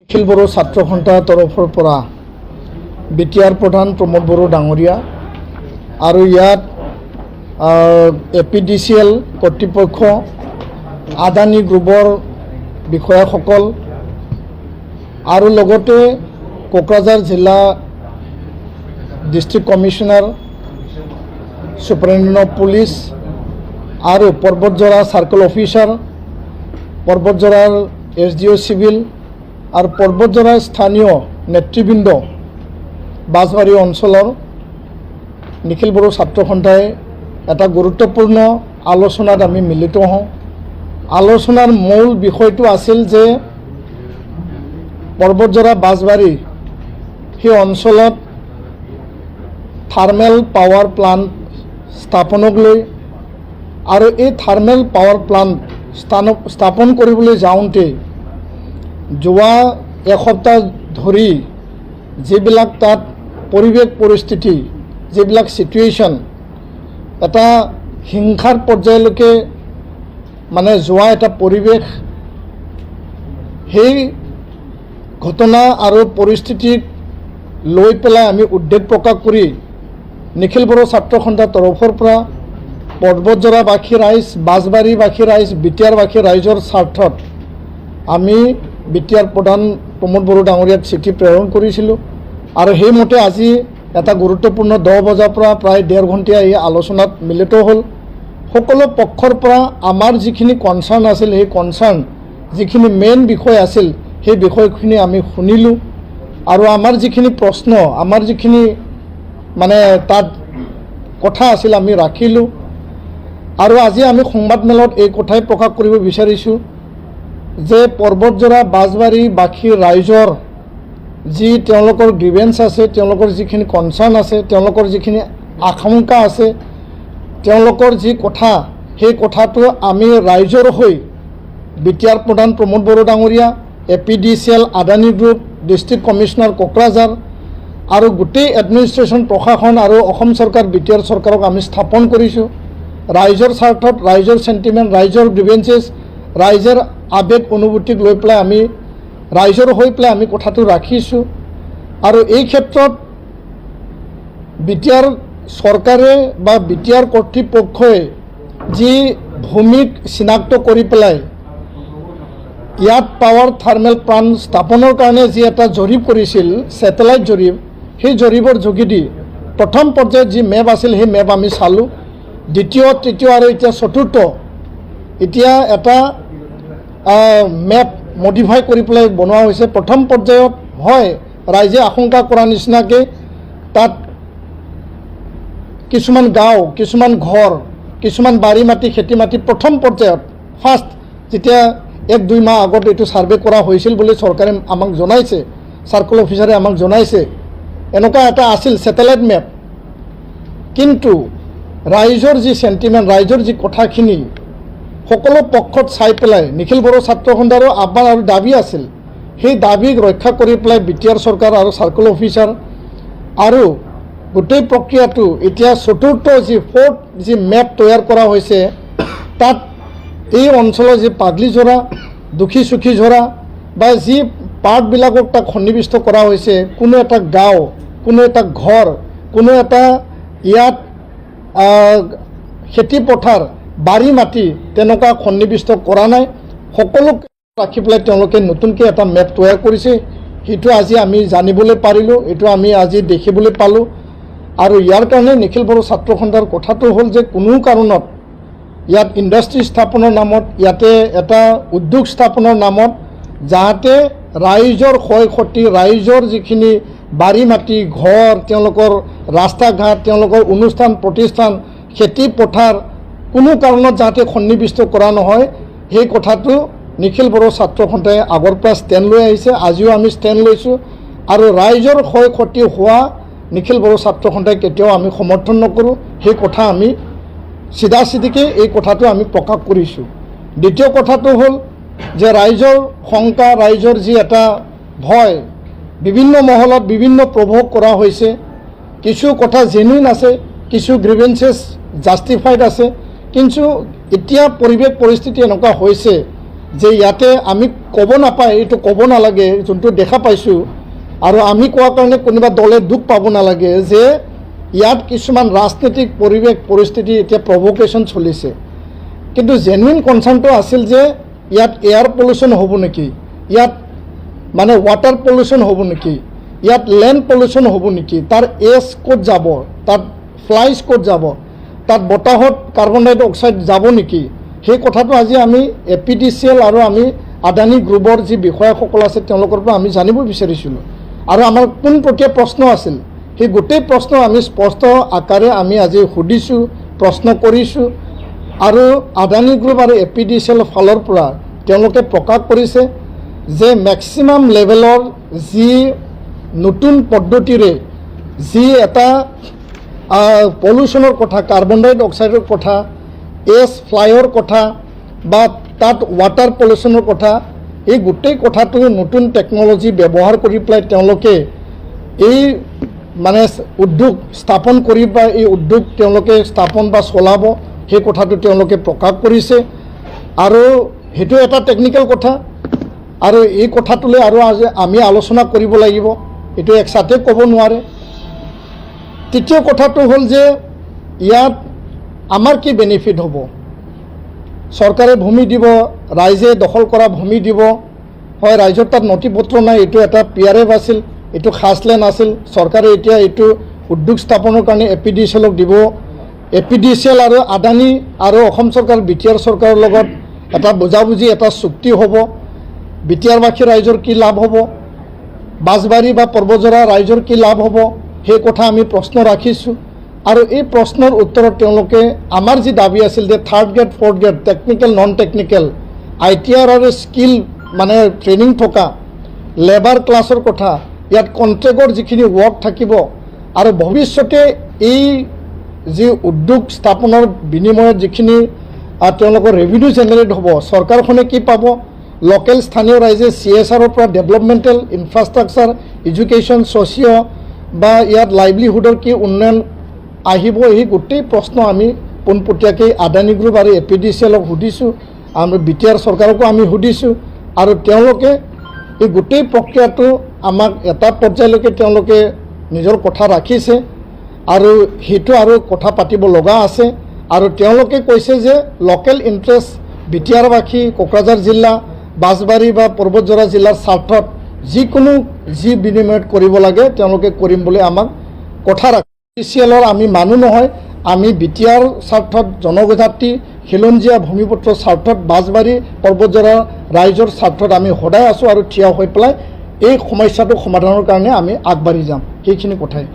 নিখিল বড়ো ছাত্ৰ সন্থাৰ তৰফৰ পৰা বিটিআৰ প্ৰধান প্ৰমোদ বড়ো ডাঙৰীয়া আৰু ইয়াত APDCL কৰ্তৃপক্ষ আদানী গ্ৰুপৰ বিষয়াসকল আৰু লগতে কোকৰাঝাৰ জিলা district commissioner superintendent of police আৰু পৰ্বতজৰা চাৰ্কল অফিচাৰ পৰ্বতজৰাৰ SDO চিভিল আৰু পৰ্বতজৰাৰ স্থানীয় নেতৃবৃন্দ বাঁছবাৰী অঞ্চলৰ নিখিল বড়ো ছাত্ৰ সন্থাই এটা গুৰুত্বপূৰ্ণ আলোচনাত আমি মিলিত হওঁ। আলোচনাৰ মূল বিষয়টো আছিল যে পৰ্বতজৰা বাঁছবাৰী সেই অঞ্চলত থাৰ্মেল পাৱাৰ প্লাণ্ট স্থাপনক লৈ আৰু এই থাৰ্মেল পাৱাৰ প্লাণ্ট স্থাপন কৰিবলৈ যাওঁতে যোৱা এসপ্তাহ ধৰি যিবিলাক তাত পৰিৱেশ পৰিস্থিতি যিবিলাক চিটুৱেশ্যন এটা হিংসাৰ পৰ্যায়লৈকে মানে যোৱা এটা পৰিৱেশ, সেই ঘটনা আৰু পৰিস্থিতিক লৈ পেলাই আমি উদ্বেগ প্ৰকাশ কৰি নিখিল বড়ো ছাত্ৰ সন্থাৰ তৰফৰ পৰা পৰ্বতজৰাবাসী ৰাইজ, বাঁছবাৰীবাসী ৰাইজ, বিটিআৰবাসী ৰাইজৰ স্বাৰ্থত আমি বিটিআৰ প্ৰধান প্ৰমোদ বড়ো ডাঙৰীয়াক চিঠি প্ৰেৰণ কৰিছিলোঁ আৰু সেইমতে আজি এটা গুৰুত্বপূৰ্ণ 10 বজাৰ পৰা প্ৰায় 1.5 ঘণ্টীয়া এই আলোচনাত মিলিত হ'ল। সকলো পক্ষৰ পৰা আমাৰ যিখিনি কনচাৰ্ণ আছিল, সেই কনচাৰ্ণ যিখিনি মেইন বিষয় আছিল সেই বিষয়খিনি আমি শুনিলোঁ আৰু আমাৰ যিখিনি প্ৰশ্ন, আমাৰ যিখিনি মানে তাত কথা আছিল আমি ৰাখিলোঁ আৰু আজি আমি সংবাদমেলত এই কথাই প্ৰকাশ কৰিব বিচাৰিছোঁ যে পৰ্বতজৰা বাঁছবাৰীবাসী ৰাইজৰ যি তেওঁলোকৰ গ্ৰিভেন্স আছে, তেওঁলোকৰ যিখিনি কনচাৰ্ণ আছে, তেওঁলোকৰ যিখিনি আশংকা আছে, তেওঁলোকৰ যি কথা, সেই কথাটো আমি ৰাইজৰ হৈ বিটিআৰ প্ৰধান প্ৰমোদ বড়ো ডাঙৰীয়া, APDCL Adani group, district commissioner Kokrajhar আৰু গোটেই এডমিনিষ্ট্ৰেশ্যন প্ৰশাসন আৰু অসম চৰকাৰ বিটিআৰ চৰকাৰক আমি স্থাপন কৰিছোঁ। ৰাইজৰ স্বাৰ্থত, ৰাইজৰ চেণ্টিমেণ্ট, ৰাইজৰ গ্ৰিভেন্সেছ, ৰাইজৰ আৱেগ অনুভূতিক লৈ পেলাই আমি ৰাইজৰ হৈ পেলাই আমি কথাটো ৰাখিছোঁ আৰু এই ক্ষেত্ৰত বিটিআৰ চৰকাৰে বা বিটিআৰ কৰ্তৃপক্ষই যি ভূমিক চিনাক্ত কৰি পেলাই ইয়াত পাৱাৰ থাৰ্মেল প্লাণ্ট স্থাপনৰ কাৰণে যি এটা জৰীপ কৰিছিল, ছেটেলাইট জৰীপ, সেই জৰীপৰ যোগেদি প্ৰথম পৰ্যায়ত যি মেপ আছিল সেই মেপ আমি চালোঁ। দ্বিতীয়, তৃতীয় আৰু এতিয়া চতুৰ্থ এতিয়া এটা মেপ মডিফাই কৰি পেলাই বনোৱা হৈছে। প্ৰথম পৰ্যায়ত হয় ৰাইজে আশংকা কৰা নিচিনাকৈ তাত কিছুমান গাঁও, কিছুমান ঘৰ, কিছুমান বাৰী মাটি, খেতি মাটি প্ৰথম পৰ্যায়ত ফাৰ্ষ্ট যেতিয়া 1-2 মাহ আগত এইটো ছাৰ্ভে কৰা হৈছিল বুলি চৰকাৰে আমাক জনাইছে, চাৰ্কল অফিচাৰে আমাক জনাইছে, এনেকুৱা এটা আছিল ছেটেলাইট মেপ। কিন্তু ৰাইজৰ যি চেণ্টিমেণ্ট, ৰাইজৰ যি কথাখিনি সকলো পক্ষত চাই পেলাই নিখিল বড়ো ছাত্ৰ সন্থাৰো আহ্বান আৰু দাবী আছিল, সেই দাবীক ৰক্ষা কৰি পেলাই বিটিআৰ চৰকাৰ আৰু চাৰ্কল অফিচাৰ আৰু গোটেই প্ৰক্ৰিয়াটো এতিয়া চতুৰ্থ ফ'ৰ্থ যি মেপ তৈয়াৰ কৰা হৈছে তাত এই অঞ্চলৰ যি পাগলীজৰা, দুখীজৰা বা যি পাৰ্টবিলাকক তাক সন্নিৱিষ্ট কৰা হৈছে, কোনো এটা গাঁও, কোনো এটা ঘৰ, কোনো এটা ইয়াত খেতি পথাৰ, বাৰী মাটি তেনেকুৱা সন্নিৱিষ্ট কৰা নাই। সকলোকে ৰাখি পেলাই তেওঁলোকে নতুনকৈ এটা মেপ তৈয়াৰ কৰিছে। সেইটো আজি আমি জানিবলৈ পাৰিলোঁ, এইটো আমি আজি দেখিবলৈ পালোঁ আৰু ইয়াৰ কাৰণে নিখিল বড়ো ছাত্ৰ সন্থাৰ কথাটো হ'ল যে কোনো কাৰণত ইয়াত ইণ্ডাষ্ট্ৰী স্থাপনৰ নামত, ইয়াতে এটা উদ্যোগ স্থাপনৰ নামত যাতে ৰাইজৰ ক্ষয় ক্ষতি, ৰাইজৰ যিখিনি বাৰী মাটি, ঘৰ, তেওঁলোকৰ ৰাস্তা ঘাট, তেওঁলোকৰ অনুষ্ঠান প্ৰতিষ্ঠান, খেতি পথাৰ কোনো কাৰণত যাতে সন্নিৱিষ্ট কৰা নহয়, সেই কথাটো নিখিল বড়ো ছাত্ৰ সন্থাই আগৰ পৰা ষ্টেণ্ড লৈ আহিছে, আজিও আমি ষ্টেণ্ড লৈছোঁ আৰু ৰাইজৰ ক্ষয় ক্ষতি হোৱা নিখিল বড়ো ছাত্ৰ সন্থাই কেতিয়াও আমি সমৰ্থন নকৰোঁ। সেই কথা আমি চিধাচিধিকৈ এই কথাটো আমি প্ৰকাশ কৰিছোঁ। দ্বিতীয় কথাটো হ'ল যে ৰাইজৰ শংকা, ৰাইজৰ যি এটা ভয় বিভিন্ন মহলত বিভিন্ন প্ৰভোগ কৰা হৈছে, কিছু কথা জেনুইন আছে, কিছু গ্ৰিভেন্সেছ জাষ্টিফাইড আছে, কিন্তু এতিয়া পৰিৱেশ পৰিস্থিতি এনেকুৱা হৈছে যে ইয়াতে আমি ক'ব নাপায়, এইটো ক'ব নালাগে, যোনটো দেখা পাইছোঁ আৰু আমি কোৱাৰ কাৰণে কোনোবা দলে দুখ পাব নালাগে যে ইয়াত কিছুমান ৰাজনৈতিক পৰিস্থিতি এতিয়া প্ৰভোকেশ্যন চলিছে। কিন্তু জেনুইন কনচাৰ্ণটো আছিল যে ইয়াত এয়াৰ পলিউশ্যন হ'ব নেকি, ইয়াত মানে ৱাটাৰ পলিউশ্যন হ'ব নেকি, ইয়াত লেণ্ড পলিউশ্যন হ'ব নেকি, তাৰ এছ ক'ত যাব, তাত ফ্লাইজ ক'ত যাব, তাত বতাহত কাৰ্বন ডাই অক্সাইড যাব নেকি, সেই কথাটো আজি আমি APDCL আৰু আমি আদানী গ্ৰুপৰ যি বিষয়াসকল আছে তেওঁলোকৰ পৰা আমি জানিব বিচাৰিছিলোঁ। আৰু আমাৰ পোনপটীয়া প্ৰশ্ন আছিল, সেই গোটেই প্ৰশ্ন আমি স্পষ্ট আকাৰে আমি আজি সুধিছোঁ, প্ৰশ্ন কৰিছোঁ। আৰু আদানী গ্ৰুপ আৰু APDCL ফালৰ পৰা তেওঁলোকে প্ৰকাশ কৰিছে যে মেক্সিমাম লেভেলৰ যি নতুন পদ্ধতিৰে যি এটা পলিউশ্যনৰ কথা, কাৰ্বন ডাই অক্সাইডৰ কথা, এছ ফ্লাইৰ কথা বা তাত ৱাটাৰ পলিউশ্যনৰ কথা, এই গোটেই কথাটো নতুন টেকন'লজি ব্যৱহাৰ কৰি পেলাই তেওঁলোকে এই মানে উদ্যোগ স্থাপন কৰি বা এই উদ্যোগ তেওঁলোকে স্থাপন বা চলাব, সেই কথাটো তেওঁলোকে প্ৰকাশ কৰিছে। আৰু সেইটো এটা টেকনিকেল কথা আৰু এই কথাটোলৈ আৰু আজি আমি আলোচনা কৰিব লাগিব, এইটো একচাতে ক'ব নোৱাৰে। তৃতীয় কথাটো হ'ল যে ইয়াত আমাৰ কি বেনিফিট হ'ব, চৰকাৰে ভূমি দিব, ৰাইজে দখল কৰা ভূমি দিব, হয় ৰাইজৰ তাত নথি পত্ৰ নাই, এইটো এটা PRF আছিল, এইটো খাছলেণ্ড আছিল, চৰকাৰে এতিয়া এইটো উদ্যোগ স্থাপনৰ কাৰণে APDCLক দিব। APDCL আৰু আদানী আৰু অসম চৰকাৰ BTR চৰকাৰৰ লগত এটা বুজাবুজি এটা চুক্তি হ'ব, BTRবাসী ৰাইজৰ কি লাভ হ'ব, বাঁছবাৰী বা পৰ্বতজৰা ৰাইজৰ কি লাভ হ'ব, সেই কথা আমি প্ৰশ্ন ৰাখিছোঁ। আৰু এই প্ৰশ্নৰ উত্তৰত তেওঁলোকে আমাৰ যি দাবী আছিল যে 3rd grade 4th grade technical non technical ITR আৰু স্কিল মানে ট্ৰেইনিং থকা লেবাৰ ক্লাছৰ কথা, ইয়াত কণ্ট্ৰেক্টৰ যিখিনি ৱৰ্ক থাকিব আৰু ভৱিষ্যতে এই যি উদ্যোগ স্থাপনৰ বিনিময়ত যিখিনি তেওঁলোকৰ ৰেভিনিউ জেনেৰেট হ'ব, চৰকাৰখনে কি পাব, লোকেল স্থানীয় ৰাইজে CSRৰ পৰা ডেভেলপমেণ্টেল ইনফ্ৰাষ্ট্ৰাকচাৰ, এডুকেশ্যন, ছ'চিঅ' বা ইয়াত লাইভলিহুডৰ কি উন্নয়ন আহিব, এই গোটেই প্ৰশ্ন আমি পোনপটীয়াকৈ আদানী গ্ৰুপ আৰু APDCLক সুধিছোঁ, আমি BTR চৰকাৰকো আমি সুধিছোঁ। আৰু তেওঁলোকে এই গোটেই প্ৰক্ৰিয়াটো আমাক এটা পৰ্যায়লৈকে তেওঁলোকে নিজৰ কথা ৰাখিছে আৰু সেইটো আৰু কথা পাতিব লগা আছে। আৰু তেওঁলোকে কৈছে যে লোকেল ইণ্টাৰেষ্ট BTRবাসী, কোকৰাঝাৰ জিলা, বাঁছবাৰী বা পৰ্বতজৰা জিলাৰ স্বাৰ্থত যিকোনো যি বিনিময়ত কৰিব লাগে তেওঁলোকে কৰিম বুলি আমাক কথা ৰাখে। APDCLৰ আমি মানুহ নহয়, আমি BTR স্বাৰ্থত, জনজাতি খিলঞ্জীয়া ভূমিপুত্ৰৰ স্বাৰ্থত, বাঁছবাৰী পৰ্বতজৰা ৰাইজৰ স্বাৰ্থত আমি সদায় আছোঁ আৰু থিয় হৈ পেলাই এই সমস্যাটো সমাধানৰ কাৰণে আমি আগবাঢ়ি যাম। সেইখিনি কথাই